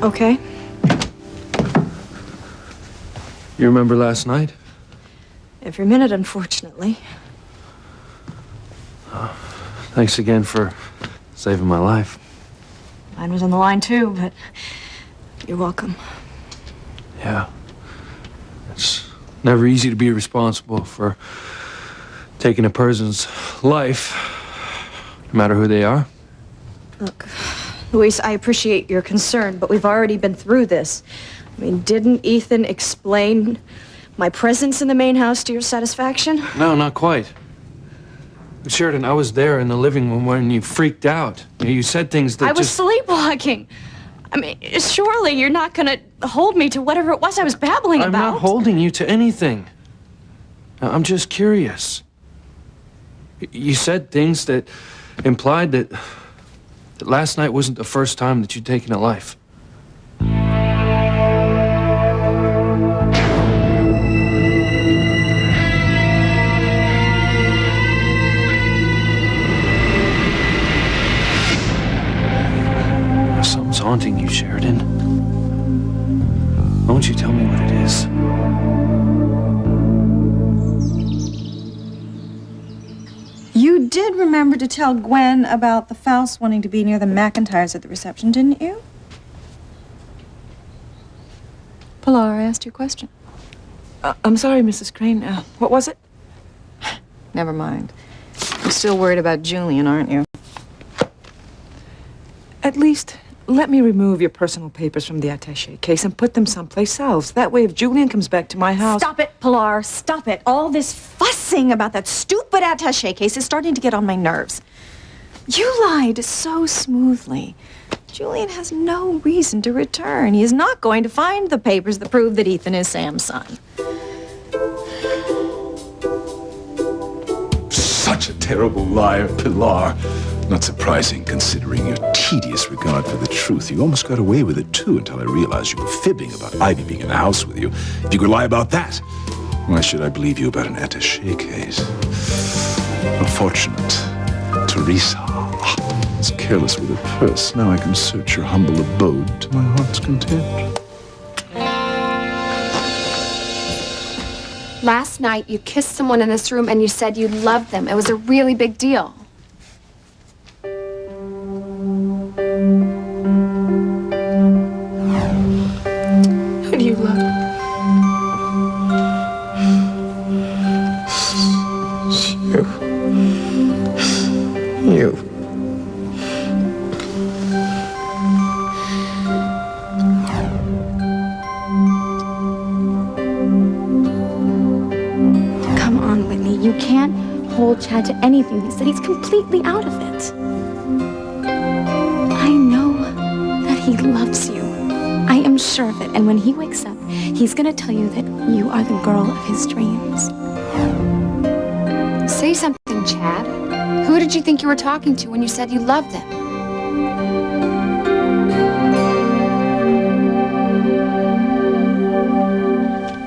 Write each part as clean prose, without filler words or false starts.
Okay. You remember last night? Every minute, unfortunately. Thanks again for saving my life. Mine was on the line, too, but you're welcome. Yeah. It's never easy to be responsible for taking a person's life, no matter who they are. Look, Luis, I appreciate your concern, but we've already been through this. I mean, didn't Ethan explain my presence in the main house to your satisfaction? No, not quite. Sheridan, I was there in the living room when you freaked out. You said things that I was sleepwalking. I mean, surely you're not gonna hold me to whatever it was I was babbling about. I'm not holding you to anything. I'm just curious. You said things that implied that last night wasn't the first time that you'd taken a life. Something's haunting you, Sheridan. Why don't you tell me what it is? You did remember to tell Gwen about the Faust wanting to be near the McIntyres at the reception, didn't you? Pilar, I asked you a question. I'm sorry, Mrs. Crane. What was it? Never mind. You're still worried about Julian, aren't you? At least, let me remove your personal papers from the attaché case and put them someplace else. That way, if Julian comes back to my house... Stop it, Pilar. Stop it. All this fussing about that stupid attaché case is starting to get on my nerves. You lied so smoothly. Julian has no reason to return. He is not going to find the papers that prove that Ethan is Sam's son. Such a terrible liar, Pilar. Not surprising, considering your tedious regard for the truth. You almost got away with it, too, until I realized you were fibbing about Ivy being in the house with you. If you could lie about that, why should I believe you about an attaché case? Unfortunate. Teresa was careless with her purse. Now I can search your humble abode to my heart's content. Last night, you kissed someone in this room and you said you loved them. It was a really big deal. Who do you love? You. Come on, Whitney. You can't hold Chad to anything. He said he's completely out of it. I know that he loves you. I am sure of it. And when he wakes up, he's gonna tell you that you are the girl of his dreams. Say something, Chad. Who did you think you were talking to when you said you loved them?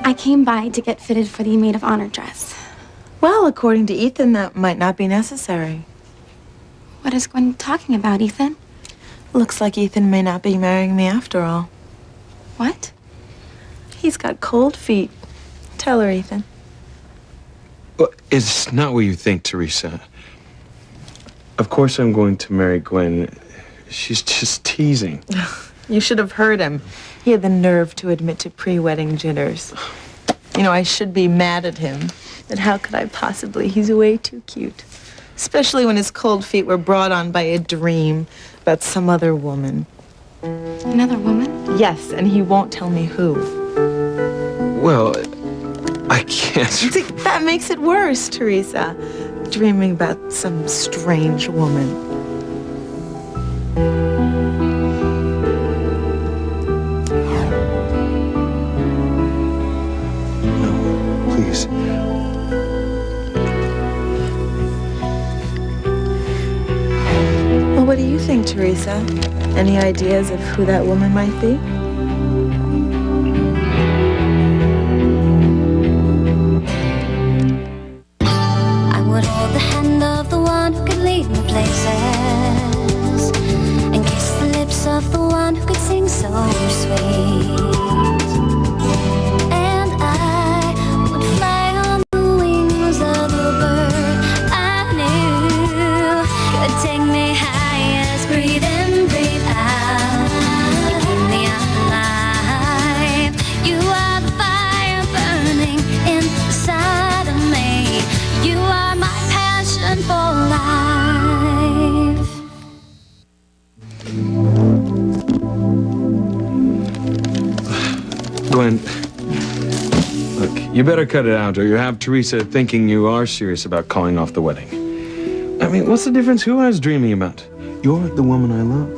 I came by to get fitted for the maid of honor dress. Well, according to Ethan, that might not be necessary. What is Gwen talking about, Ethan? Looks like Ethan may not be marrying me after all. What? He's got cold feet. Tell her, Ethan. Well, it's not what you think, Teresa. Of course I'm going to marry Gwen. She's just teasing. You should have heard him. He had the nerve to admit to pre-wedding jitters. You know, I should be mad at him. But how could I possibly? He's way too cute. Especially when his cold feet were brought on by a dream about some other woman. Another woman? Yes, and he won't tell me who. Well, I can't. See, that makes it worse, Teresa. Dreaming about some strange woman. No, please. Well, what do you think, Teresa? Any ideas of who that woman might be? I would hold the hand of the one who could lead me places, and kiss the lips of the one could sing so sweet. And I would fly on the wings of the bird I knew could take me highest. Breathe in, breathe out. You keep me alive. You are the fire burning inside of me. You are my passion for life. Gwen, look, you better cut it out or you have Teresa thinking you are serious about calling off the wedding. I mean, what's the difference who I was dreaming about? You're the woman I love.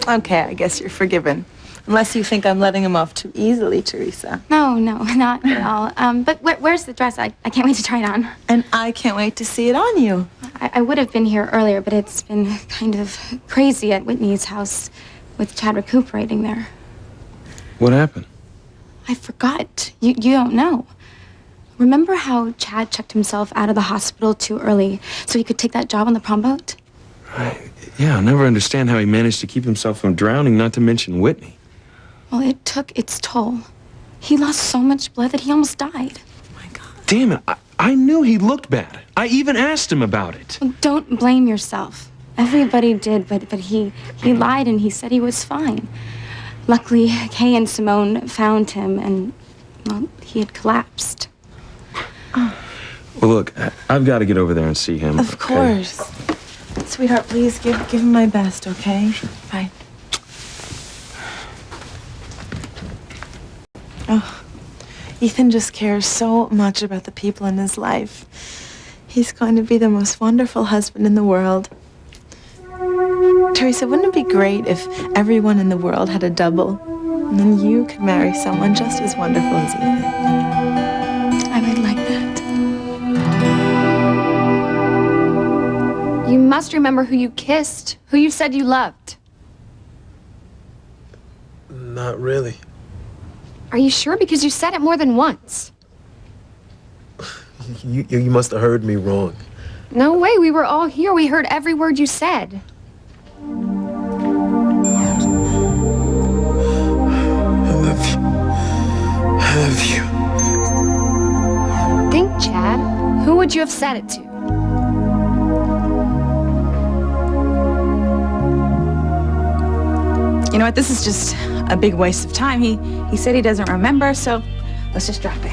Okay, I guess you're forgiven. Unless you think I'm letting him off too easily, Teresa. No, not at all. But where's the dress? I can't wait to try it on. And I can't wait to see it on you. I would have been here earlier, but it's been kind of crazy at Whitney's house with Chad recuperating there. What happened? I forgot. You don't know. Remember how Chad checked himself out of the hospital too early so he could take that job on the prom boat? Yeah, I'll never understand how he managed to keep himself from drowning, not to mention Whitney. Well, it took its toll. He lost so much blood that he almost died. Damn it, I knew he looked bad. I even asked him about it. Well, don't blame yourself. Everybody did, but he lied and he said he was fine. Luckily, Kay and Simone found him and, well, he had collapsed. Well, look, I've got to get over there and see him. Of course. Sweetheart, please give him my best, okay? Sure. Bye. Oh, Ethan just cares so much about the people in his life. He's going to be the most wonderful husband in the world. Teresa, wouldn't it be great if everyone in the world had a double? And then you could marry someone just as wonderful as Ethan. I would like that. You must remember who you kissed, who you said you loved. Not really. Are you sure? Because you said it more than once. You must have heard me wrong. No way, we were all here. We heard every word you said. I love you. Think, Chad. Who would you have said it to? You know what? This is just a big waste of time. He said he doesn't remember, so let's just drop it.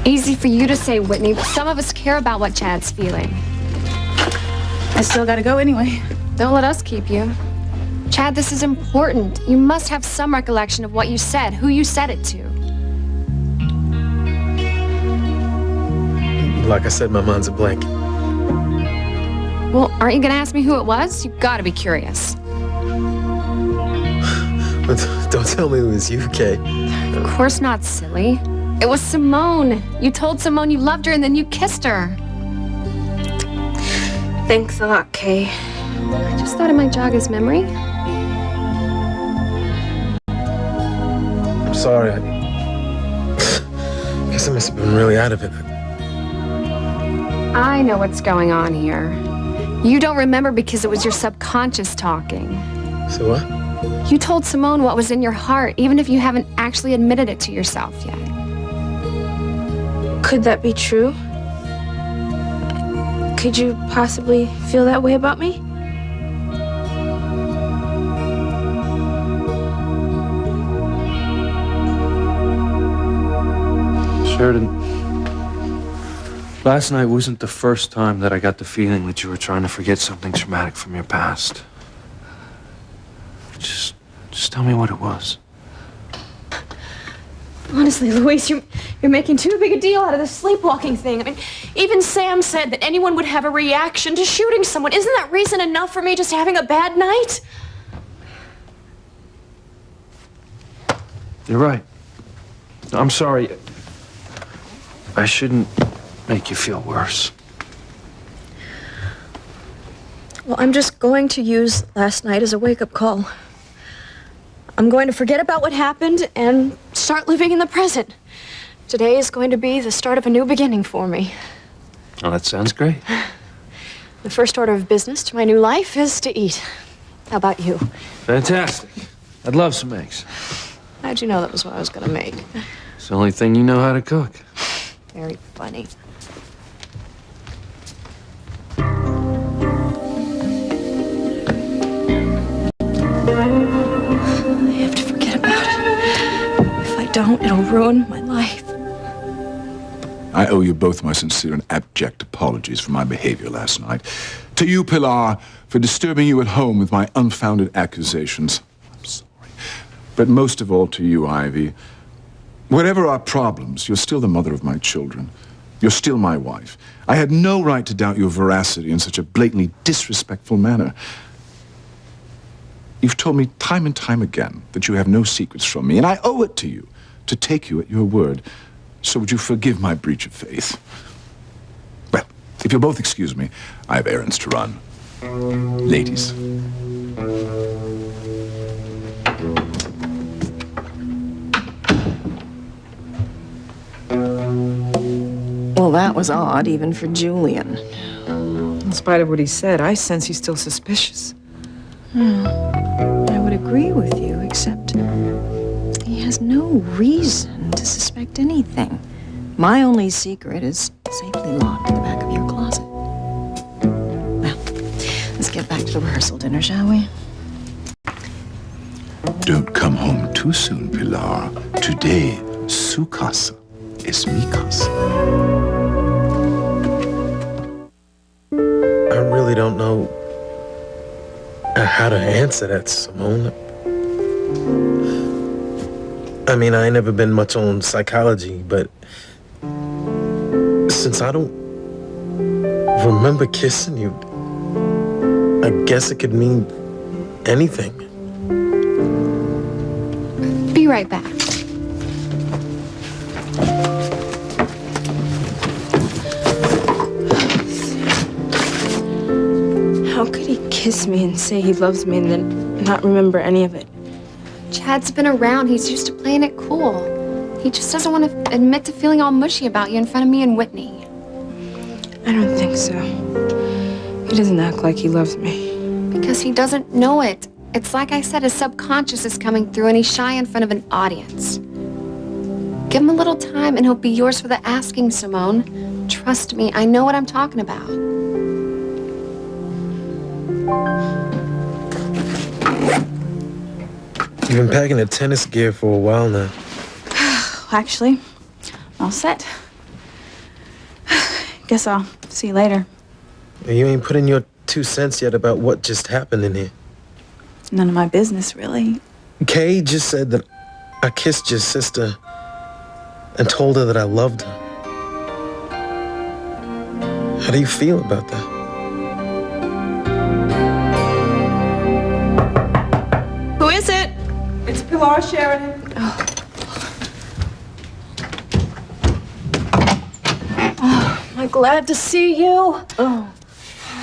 Easy for you to say, Whitney, but some of us care about what Chad's feeling. I still gotta go anyway. Don't let us keep you. Chad, this is important. You must have some recollection of what you said, who you said it to. Like I said, my mind's a blank. Well, aren't you gonna ask me who it was? You've gotta be curious. Don't tell me it was you, Kay. Of course not, silly. It was Simone. You told Simone you loved her and then you kissed her. Thanks a lot, Kay. I just thought it might jog his memory. I'm sorry. I guess I must have been really out of it. I know what's going on here. You don't remember because it was your subconscious talking. So what? You told Simone what was in your heart, even if you haven't actually admitted it to yourself yet. Could that be true? Could you possibly feel that way about me? Sheridan, last night wasn't the first time that I got the feeling that you were trying to forget something traumatic from your past. Just tell me what it was. Honestly, Luis, you're making too big a deal out of this sleepwalking thing. I mean, even Sam said that anyone would have a reaction to shooting someone. Isn't that reason enough for me just having a bad night? You're right. I'm sorry. I shouldn't make you feel worse. Well, I'm just going to use last night as a wake-up call. I'm going to forget about what happened and start living in the present. Today is going to be the start of a new beginning for me. Oh, that sounds great. The first order of business to my new life is to eat. How about you? Fantastic. I'd love some eggs. How'd you know that was what I was gonna make? It's the only thing you know how to cook. Very funny. I have to forget about it. If I don't, it'll ruin my life. I owe you both my sincere and abject apologies for my behavior last night. To you, Pilar, for disturbing you at home with my unfounded accusations. I'm sorry. But most of all to you, Ivy. Whatever our problems, you're still the mother of my children. You're still my wife. I had no right to doubt your veracity in such a blatantly disrespectful manner. You've told me time and time again that you have no secrets from me, and I owe it to you to take you at your word. So would you forgive my breach of faith? Well, if you'll both excuse me, I have errands to run. Ladies. Well, that was odd, even for Julian. In spite of what he said, I sense he's still suspicious. I would agree with you, except he has no reason to suspect anything. My only secret is safely locked in the back of your closet. Well, let's get back to the rehearsal dinner, shall we? Don't come home too soon, Pilar. Today, su casa es mi casa. I really don't know how to answer that, Simone. I mean, I ain't never been much on psychology, but since I don't remember kissing you, I guess it could mean anything. Be right back. How could he kiss me and say he loves me and then not remember any of it? Chad's been around. He's used to playing it cool. He just doesn't want to admit to feeling all mushy about you in front of me and Whitney. I don't think so. He doesn't act like he loves me. Because he doesn't know it. It's like I said, his subconscious is coming through and he's shy in front of an audience. Give him a little time and he'll be yours for the asking, Simone. Trust me, I know what I'm talking about. You've been packing the tennis gear for a while now. Actually, all set. Guess I'll see you later. You ain't put in your 2 cents yet about what just happened in here. None of my business, really. Kay just said that I kissed your sister and told her that I loved her. How do you feel about that? Who is it? It's Pilar Sheridan. I'm glad to see you. Oh,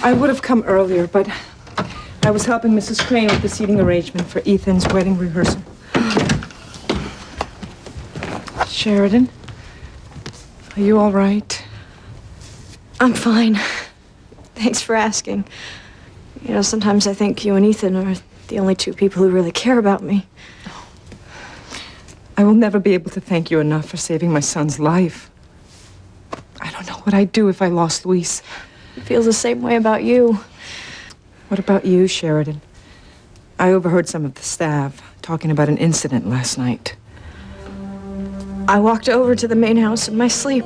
I would have come earlier, but I was helping Mrs. Crane with the seating arrangement for Ethan's wedding rehearsal. Sheridan, are you all right? I'm fine. Thanks for asking. You know, sometimes I think you and Ethan are the only two people who really care about me. I will never be able to thank you enough for saving my son's life. I don't know what I'd do if I lost Luis. It feels the same way about you. What about you, Sheridan? I overheard some of the staff talking about an incident last night. I walked over to the main house in my sleep.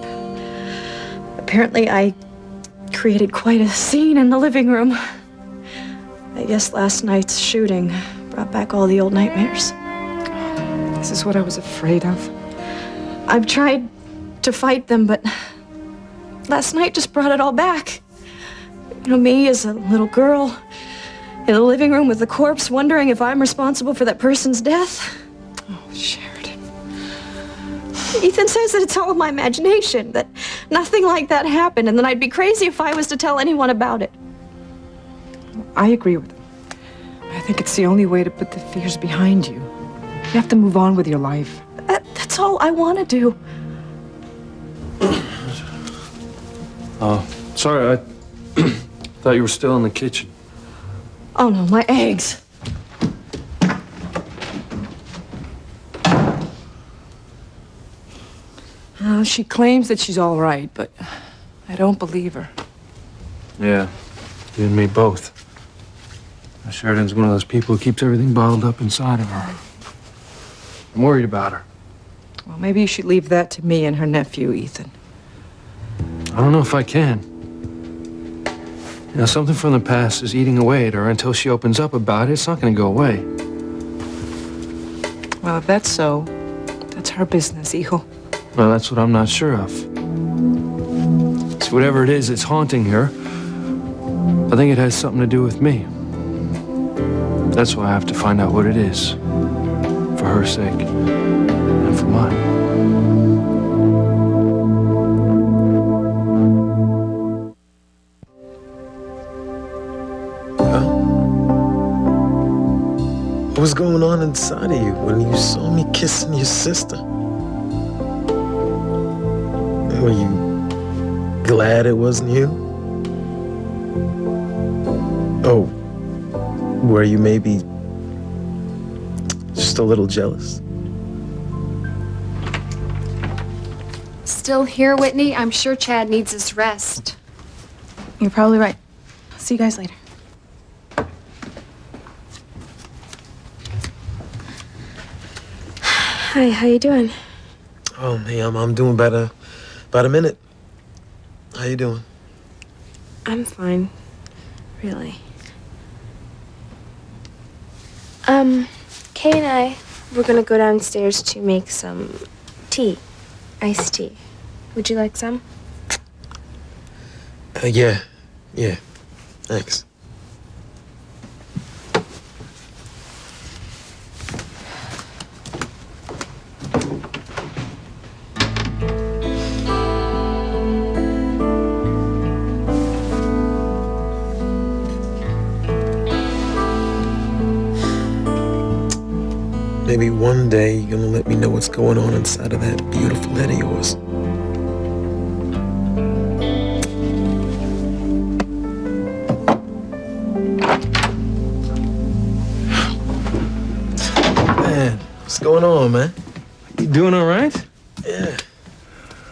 Apparently, I created quite a scene in the living room. I guess last night's shooting brought back all the old nightmares. This is what I was afraid of. I've tried to fight them, but last night just brought it all back. You know, me as a little girl in the living room with the corpse, wondering if I'm responsible for that person's death. Oh, Sheridan. Ethan says that it's all in my imagination, that nothing like that happened, and that I'd be crazy if I was to tell anyone about it. I agree with him. I think it's the only way to put the fears behind you. You have to move on with your life. That's all I want to do. Sorry, I thought you were still in the kitchen. Oh no, my eggs. She claims that she's all right, but I don't believe her. Yeah, you and me both. Sheridan's one of those people who keeps everything bottled up inside of her. I'm worried about her. Well, maybe you should leave that to me and her nephew, Ethan. I don't know if I can. You know, something from the past is eating away at her until she opens up about it. It's not going to go away. Well, if that's so, that's her business, hijo. Well, that's what I'm not sure of. See, whatever it is that's haunting her, I think it has something to do with me. That's why I have to find out what it is. For her sake. And for mine. What was going on inside of you when you saw me kissing your sister? Were you glad it wasn't you? Oh, were you maybe just a little jealous? Still here, Whitney? I'm sure Chad needs his rest. You're probably right. See you guys later. Hi, how you doing? Oh, hey, I'm doing better. About a minute. How you doing? I'm fine. Really. Kay and I, we're gonna go downstairs to make some tea. Iced tea. Would you like some? Yeah. Thanks. Maybe one day you're gonna let me know what's going on inside of that beautiful head of yours. Man, what's going on, man? You doing all right? Yeah.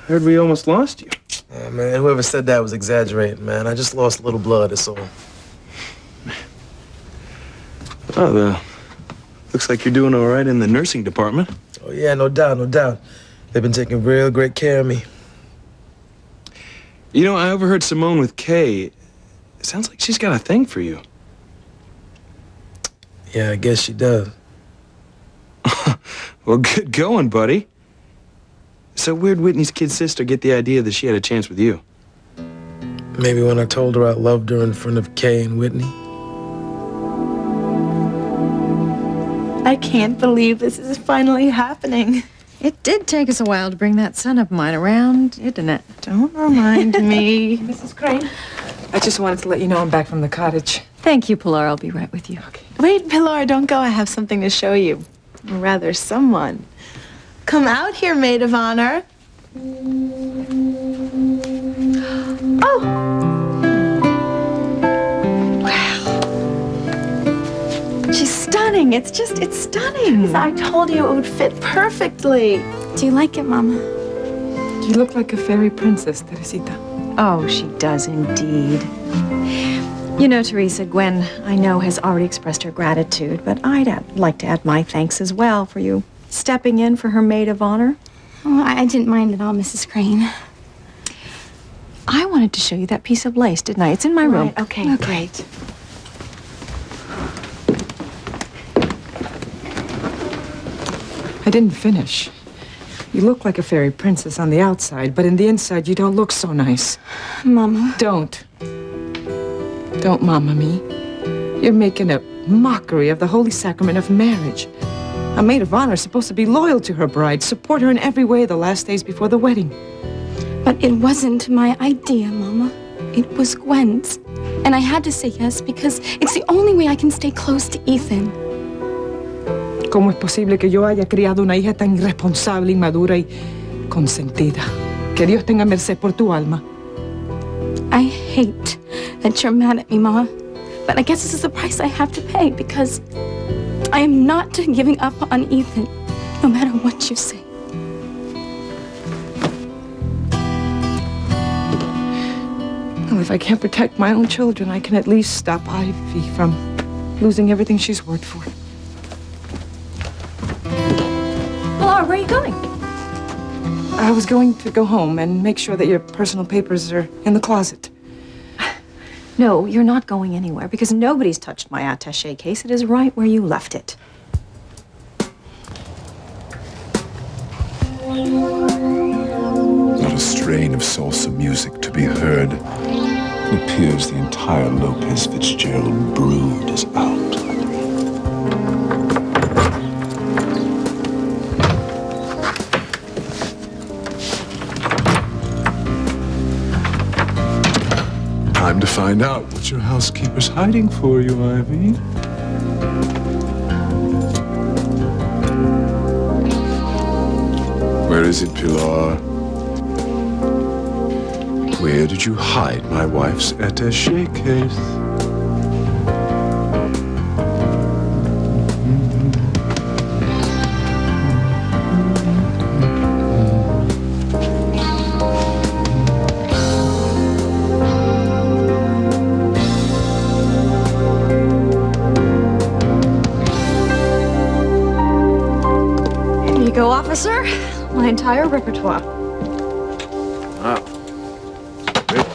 Heard we almost lost you. Oh, man, whoever said that was exaggerating, man. I just lost a little blood, that's all. Oh, looks like you're doing all right in the nursing department. Oh, yeah, no doubt, no doubt. They've been taking real great care of me. You know, I overheard Simone with Kay. It sounds like she's got a thing for you. Yeah, I guess she does. Well, good going, buddy. So where'd Whitney's kid sister get the idea that she had a chance with you? Maybe when I told her I loved her in front of Kay and Whitney. I can't believe this is finally happening. It did take us a while to bring that son of mine around, didn't it? Don't remind me. Mrs. Crane, I just wanted to let you know I'm back from the cottage. Thank you, Pilar. I'll be right with you. Okay. Wait, Pilar, don't go. I have something to show you. Or rather, someone. Come out here, maid of honor. Oh! She's stunning. It's stunning. I told you it would fit perfectly. Do you like it, Mama? You look like a fairy princess, Teresita. Oh, she does indeed. You know, Teresa, Gwen, I know, has already expressed her gratitude, but I'd like to add my thanks as well for you stepping in for her maid of honor. Oh, I didn't mind at all, Mrs. Crane. I wanted to show you that piece of lace, didn't I? It's in my room. Right, okay, great. I didn't finish. You look like a fairy princess on the outside, but in the inside you don't look so nice. Mama. Don't mama me. You're making a mockery of the holy sacrament of marriage. A maid of honor is supposed to be loyal to her bride, support her in every way the last days before the wedding. But it wasn't my idea, Mama. It was Gwen's. And I had to say yes because it's the only way I can stay close to Ethan. ¿Cómo es posible que yo haya criado una hija tan irresponsable, inmadura y consentida? Que Dios tenga merced por tu alma. I hate that you're mad at me, Mama. But I guess this is the price I have to pay because I am not giving up on Ethan, no matter what you say. Well, if I can't protect my own children, I can at least stop Ivy from losing everything she's worked for. Laura, where are you going? I was going to go home and make sure that your personal papers are in the closet. No, you're not going anywhere because nobody's touched my attaché case. It is right where you left it. Not a strain of salsa music to be heard. It appears the entire Lopez Fitzgerald brood is out. Time to find out what your housekeeper's hiding for you, Ivy. Where is it, Pilar? Where did you hide my wife's attaché case? Here you go, officer. My entire repertoire. Wow. Great.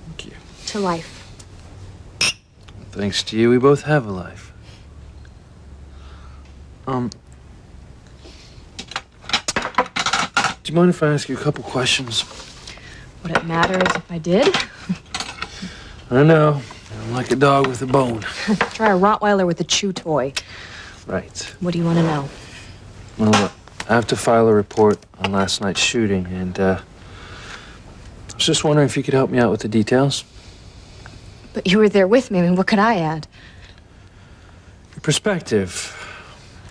Thank you. To life. Thanks to you, we both have a life. Do you mind if I ask you a couple questions? Would it matter if I did? I know. I'm like a dog with a bone. Try a Rottweiler with a chew toy. Right. What do you want to know? Well, look, I have to file a report on last night's shooting, and I was just wondering if you could help me out with the details. But you were there with me. I mean, what could I add? Your perspective.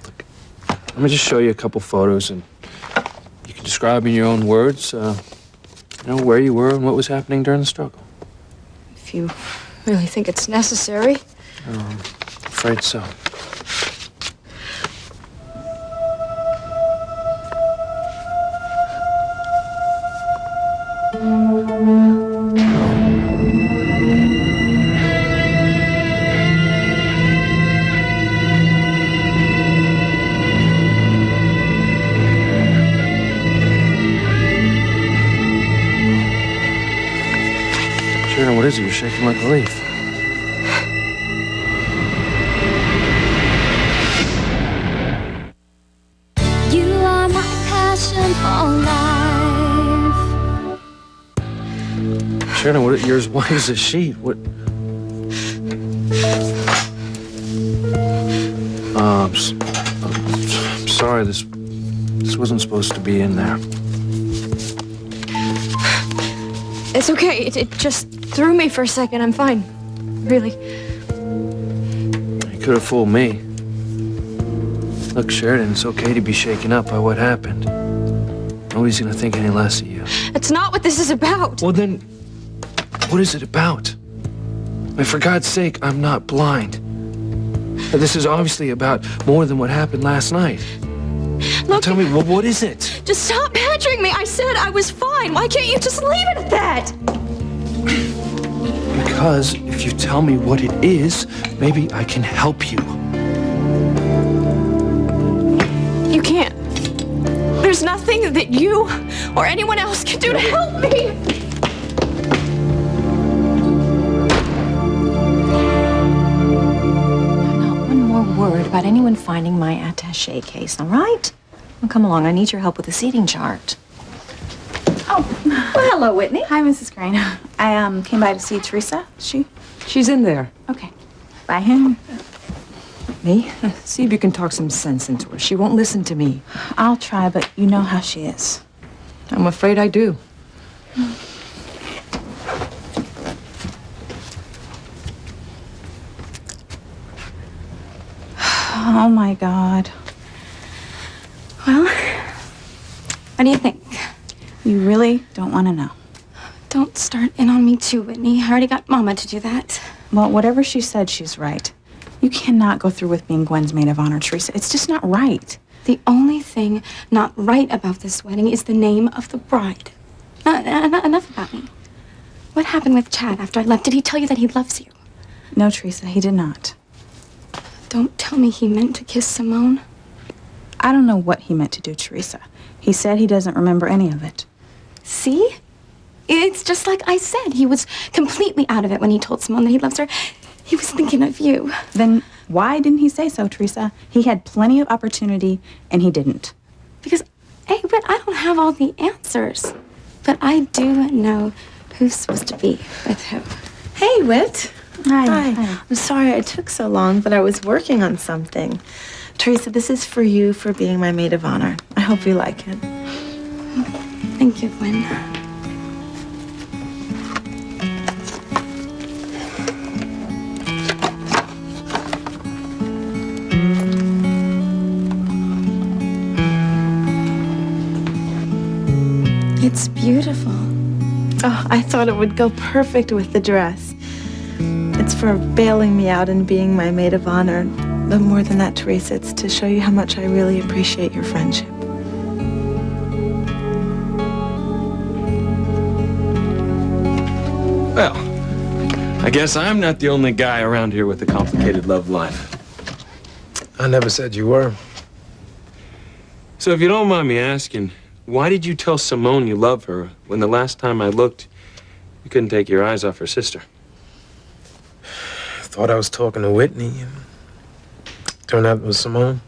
Look, let me just show you a couple photos, and you can describe in your own words, where you were and what was happening during the struggle. If you really think it's necessary. I'm afraid so. Sharon, what is it? You're shaking like a leaf. You are my passion for life. Sharon, what? You're as white as a sheet. What? I'm sorry. This wasn't supposed to be in there. It's okay. It just threw me for a second. I'm fine. Really. You could have fooled me. Look, Sheridan, it's okay to be shaken up by what happened. Nobody's gonna think any less of you. That's not what this is about. Well, then, what is it about? I mean, for God's sake, I'm not blind. This is obviously about more than what happened last night. Now Look, tell me, well, what is it? just stop badgering me. I said I was fine. Why can't you just leave it at that? Because if you tell me what it is, maybe I can help you. You can't. There's nothing that you or anyone else can do to help me. Not one more word about anyone finding my attaché case, all right? Well, come along. I need your help with the seating chart. Oh, Well, hello, Whitney. hi, Mrs. Crane. I came by to see Teresa. She's in there. Okay. Bye. Me? See if you can talk some sense into her. She won't listen to me. I'll try, but you know how she is. I'm afraid I do. Oh my God. Well, what do you think? You really don't want to know. Don't start in on me too, Whitney. I already got Mama to do that. Well, whatever she said, she's right. You cannot go through with being Gwen's maid of honor, Teresa. It's just not right. The only thing not right about this wedding is the name of the bride. Enough about me. What happened with Chad after I left? Did he tell you that he loves you? No, Teresa, he did not. Don't tell me he meant to kiss Simone. I don't know what he meant to do, Teresa. He said he doesn't remember any of it. See? It's just like I said. He was completely out of it when he told Simone that he loves her. He was thinking of you. Then why didn't he say so, Teresa? He had plenty of opportunity, and he didn't. Because, hey, but I don't have all the answers. But I do know who's supposed to be with who. Hey, Whit. Hi. I'm sorry it took so long, but I was working on something. Teresa, this is for you for being my maid of honor. I hope you like it. Thank you, Gwen. It's beautiful. Oh, I thought it would go perfect with the dress. It's for bailing me out and being my maid of honor. But more than that, Teresa, it's to show you how much I really appreciate your friendship. Well, I guess I'm not the only guy around here with a complicated love life. I never said you were. So if you don't mind me asking, why did you tell Simone you love her when the last time I looked, you couldn't take your eyes off her sister? Thought I was talking to Whitney. And turned out it was Simone.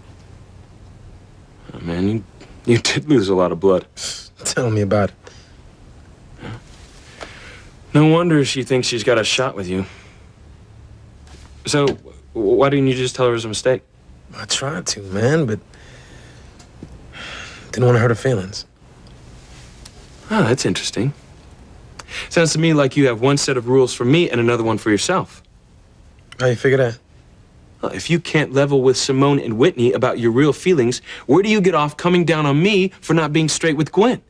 Oh, man, you did lose a lot of blood. Tell me about it. No wonder she thinks she's got a shot with you. So, why didn't you just tell her it was a mistake? I tried to, man, but didn't want to hurt her feelings. Oh, that's interesting. Sounds to me like you have one set of rules for me and another one for yourself. How you figure that? Well, if you can't level with Simone and Whitney about your real feelings, where do you get off coming down on me for not being straight with Gwen?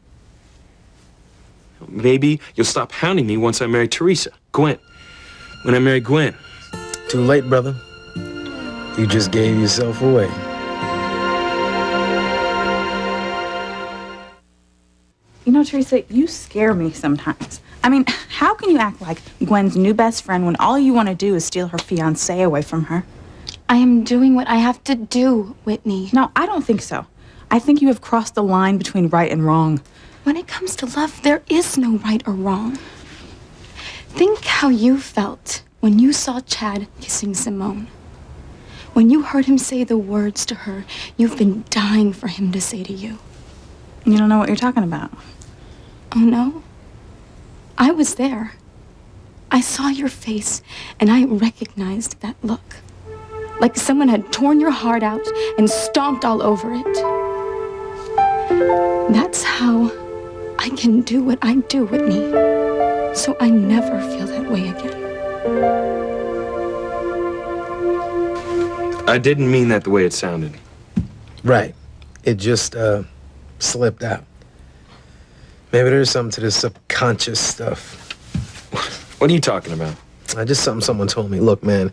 Maybe you'll stop hounding me once I marry Teresa. Gwen. When I marry Gwen. Too late, brother. You just gave yourself away. You know, Teresa, you scare me sometimes. I mean, how can you act like Gwen's new best friend when all you want to do is steal her fiancé away from her? I am doing what I have to do, Whitney. No, I don't think so. I think you have crossed the line between right and wrong. When it comes to love, there is no right or wrong. Think how you felt when you saw Chad kissing Simone. When you heard him say the words to her you've been dying for him to say to you. You don't know what you're talking about. Oh, no? I was there. I saw your face, and I recognized that look. Like someone had torn your heart out and stomped all over it. That's how I can do what I do, Whitney. So I never feel that way again. I didn't mean that the way it sounded. Right. It just, slipped out. Maybe there's something to this subconscious stuff. What are you talking about? Just something someone told me. Look, man,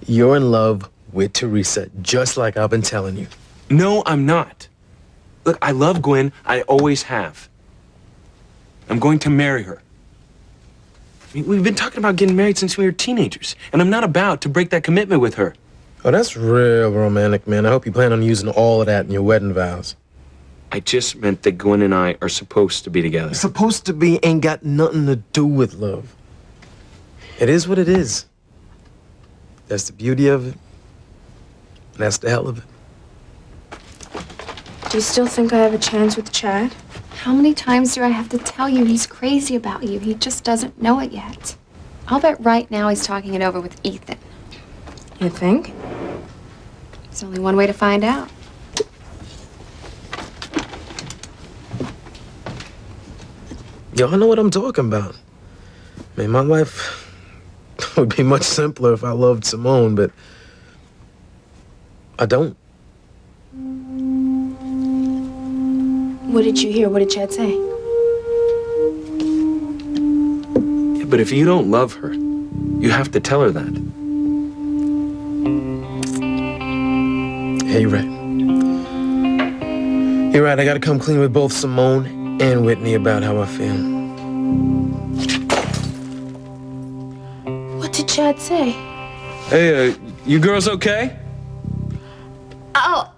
you're in love with Teresa, just like I've been telling you. No, I'm not. Look, I love Gwen. I always have. I'm going to marry her. I mean, we've been talking about getting married since we were teenagers, and I'm not about to break that commitment with her. Oh, that's real romantic, man. I hope you plan on using all of that in your wedding vows. I just meant that Gwen and I are supposed to be together. Supposed to be ain't got nothing to do with love. It is what it is. That's the beauty of it. That's the hell of it. Do you still think I have a chance with Chad? How many times do I have to tell you he's crazy about you? He just doesn't know it yet. I'll bet right now he's talking it over with Ethan. You think? There's only one way to find out. Yo, I know what I'm talking about. Man, my life would be much simpler if I loved Simone, but I don't. What did you hear? What did Chad say? Yeah, but if you don't love her, you have to tell her that. Yeah, you're right. You're right, I gotta come clean with both Simone and Whitney about how I feel. What did Chad say? Hey, you girls okay? Oh,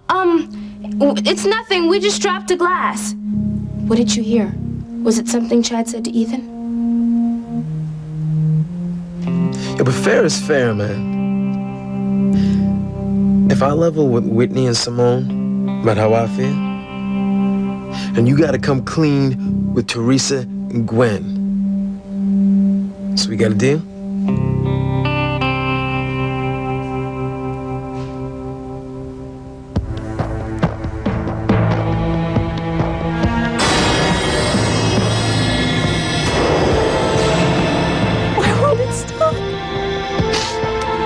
it's nothing. We just dropped a glass. What did you hear? Was it something Chad said to Ethan? Yeah, but fair is fair, man. If I level with Whitney and Simone about how I feel, then you gotta come clean with Teresa and Gwen. So we got a deal? Why won't it stop?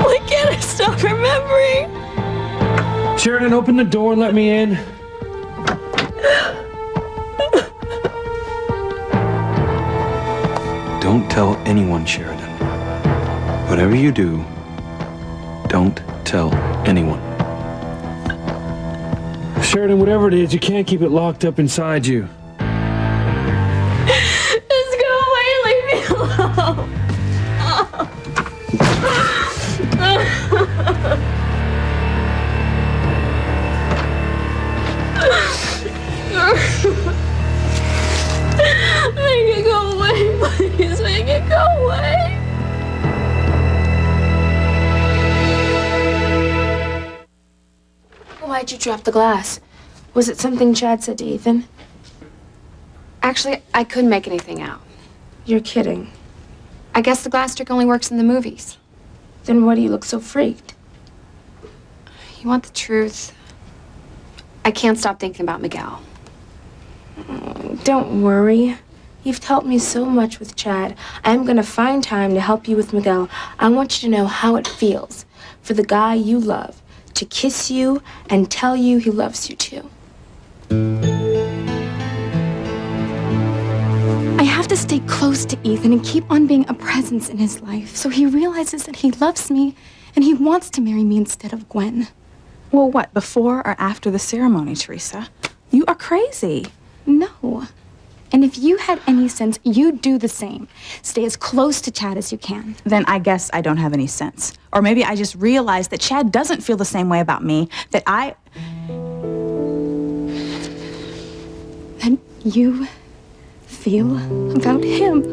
Why can't I stop remembering? Sheridan, open the door and let me in. Don't tell anyone, Sheridan. Whatever you do, don't tell anyone. Sheridan, whatever it is, you can't keep it locked up inside you. Just go away and leave me alone. Make it go away, please. Make it go away. Why'd you drop the glass? Was it something Chad said to Ethan? Actually, I couldn't make anything out. You're kidding. I guess the glass trick only works in the movies. Then why do you look so freaked? You want the truth? I can't stop thinking about Miguel. Don't worry. You've helped me so much with Chad. I'm gonna find time to help you with Miguel. I want you to know how it feels for the guy you love to kiss you and tell you he loves you too. I have to stay close to Ethan and keep on being a presence in his life so he realizes that he loves me and he wants to marry me instead of Gwen. Well, what, before or after the ceremony, Teresa? You are crazy. No. And if you had any sense, you'd do the same. Stay as close to Chad as you can. Then I guess I don't have any sense. Or maybe I just realized that Chad doesn't feel the same way about me, that That you feel about him.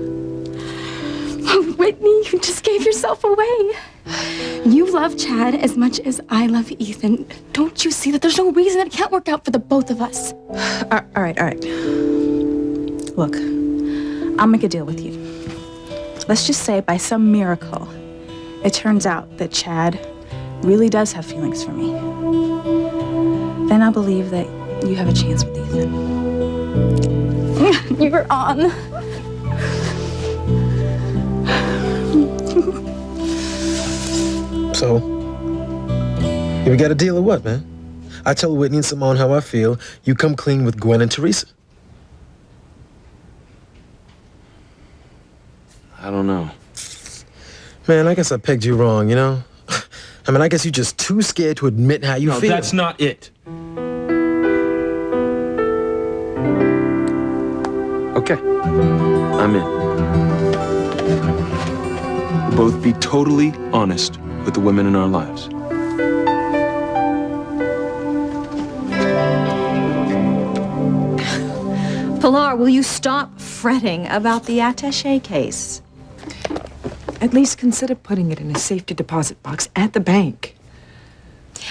Oh, Whitney, you just gave yourself away. You love Chad as much as I love Ethan. Don't you see that there's no reason it can't work out for the both of us? All right. Look, I'll make a deal with you. Let's just say by some miracle, it turns out that Chad really does have feelings for me. Then I'll believe that you have a chance with Ethan. You're on. So, we got a deal or what, man? I tell Whitney and Simone how I feel. You come clean with Gwen and Teresa. I don't know. Man, I guess I pegged you wrong, you know? I mean, I guess you're just too scared to admit how you feel. No, that's not it. Okay, I'm in. We'll both be totally honest with the women in our lives. Pilar, will you stop fretting about the attaché case? At least consider putting it in a safety deposit box at the bank.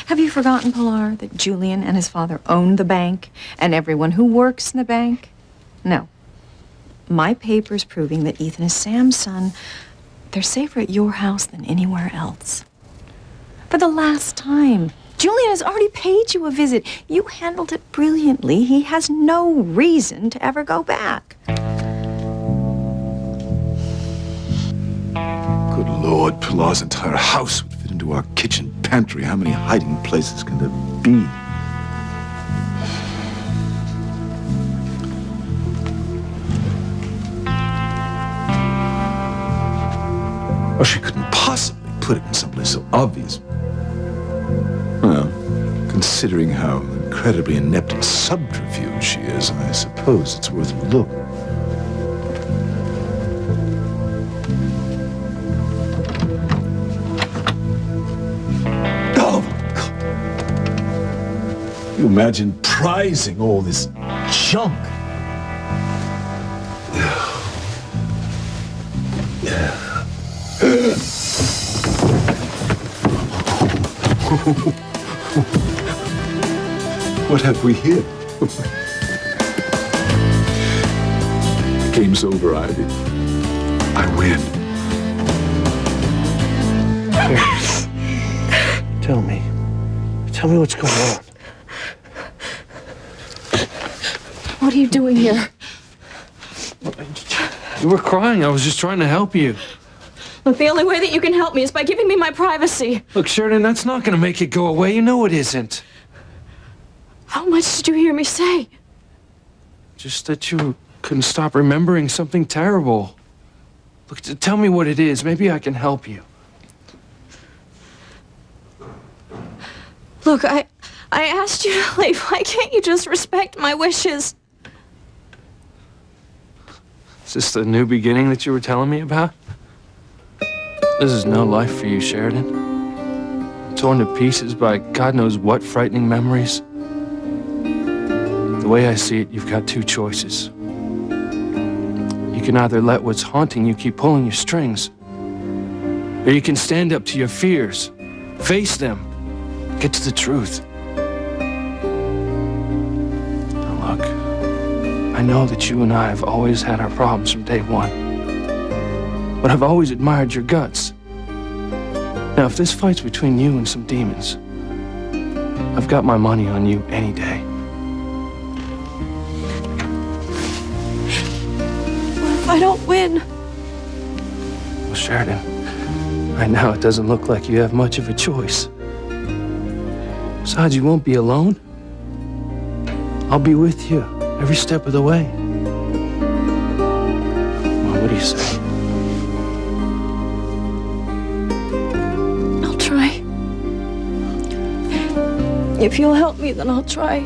Have you forgotten, Pilar, that Julian and his father own the bank and everyone who works in the bank? No. My papers proving that Ethan is Sam's son, they're safer at your house than anywhere else. For the last time, Julian has already paid you a visit. You handled it brilliantly. He has no reason to ever go back. Good Lord, Pilar's entire house would fit into our kitchen pantry. How many hiding places can there be? Or she couldn't possibly put it in someplace so obvious. Well, consider considering how incredibly inept at subterfuge she is, I suppose it's worth a look. Oh, my God. You imagine prizing all this junk. What have we here? Game's over, Ivy. I win. Tell me. Tell me what's going on. What are you doing here? You were crying. I was just trying to help you. Look, the only way that you can help me is by giving me my privacy. Look, Sheridan, that's not going to make it go away. You know it isn't. How much did you hear me say? Just that you couldn't stop remembering something terrible. Look, tell me what it is. Maybe I can help you. Look, I asked you to leave. Why can't you just respect my wishes? Is this the new beginning that you were telling me about? This is no life for you, Sheridan. Torn to pieces by God knows what frightening memories. The way I see it, you've got two choices. You can either let what's haunting you keep pulling your strings, or you can stand up to your fears, face them, get to the truth. Now look, I know that you and I have always had our problems from day one, but I've always admired your guts. Now, if this fight's between you and some demons, I've got my money on you any day. If I don't win? Well, Sheridan, right now it doesn't look like you have much of a choice. Besides, you won't be alone. I'll be with you every step of the way. Well, what do you say? I'll try. If you'll help me, then I'll try.